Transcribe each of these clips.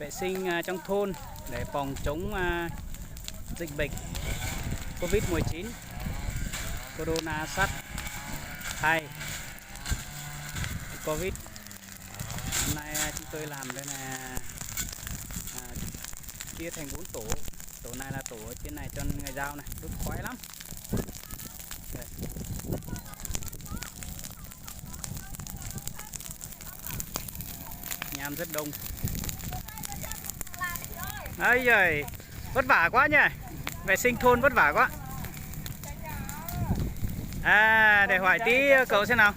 vệ sinh trong thôn để phòng chống dịch bệnh Covid-19, Corona SARS 2 Covid. Hôm nay chúng tôi làm đây là chia thành 4 tổ. Tổ này là tổ ở trên này cho người dao này, đốt khói lắm. Đây. Nham rất đông. Ây giời, vất vả quá nhỉ. Vệ sinh thôn vất vả quá. Để hỏi tí cậu xem nào.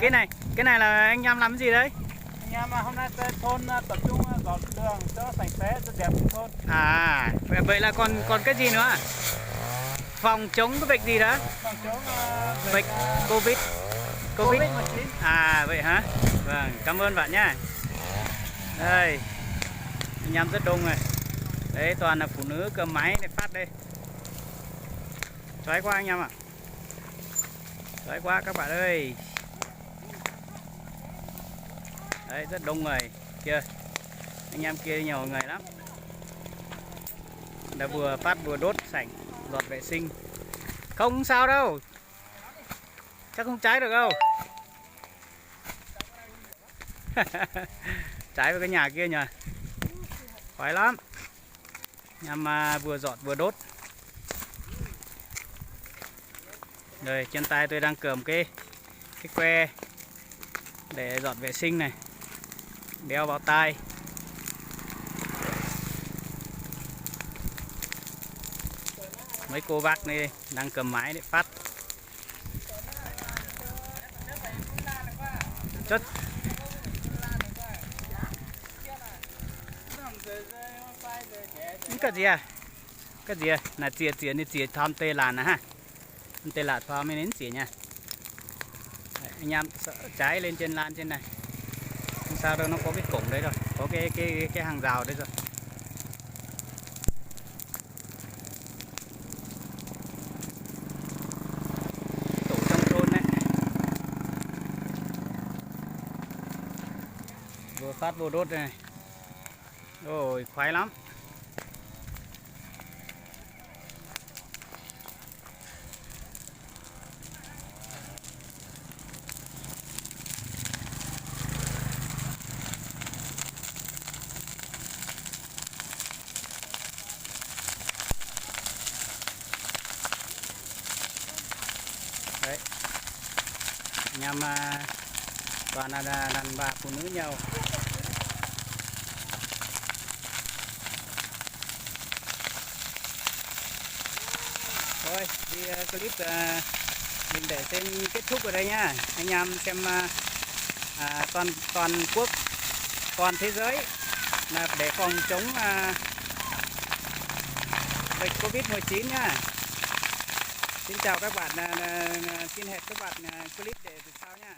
Cái này là anh em làm cái gì đấy? Anh em hôm nay thôn tập trung dọn đường cho sạch sẽ, cho đẹp thôn. Vậy là còn cái gì nữa? Phòng chống cái bệnh gì đó? Phòng chống bệnh Covid. Covid-19. Vậy hả? Vâng, cảm ơn bạn nhá. Đây, anh em rất đông này. Đấy, toàn là phụ nữ cầm máy để phát đây. Xoáy qua anh em ạ. Xoáy qua các bạn ơi. Đấy, rất đông người kia. Anh em kia nhiều người lắm. Đã vừa phát vừa đốt sảnh, dọn vệ sinh. Không sao đâu. Chắc không cháy được đâu. Cháy vào cái nhà kia nhỉ. Khói lắm. Em vừa dọn vừa đốt. Rồi trên tay tôi đang cầm cái que để dọn vệ sinh này, đeo vào tai. Mấy cô bác này đang cầm máy để phát. Chất. Cái gì à? Cái gì à? Là chia tham tê làn ha. Tê lạt pha mới đến xỉa nha. Đấy, anh em sợ cháy lên trên lan trên này. Không sao đâu, nó có cái cổng đấy rồi, có cái hàng rào đấy rồi. Tổ trong thôn đấy. Vừa phát vừa đốt này. Ôi khoái lắm. Đấy, anh em toàn là đàn bà phụ nữ nhau. Thôi, clip mình để xem kết thúc ở đây nhá. Anh em xem toàn quốc, toàn thế giới là để phòng chống bệnh Covid-19 nhá. Xin chào các bạn, xin hẹn các bạn clip để sau nha.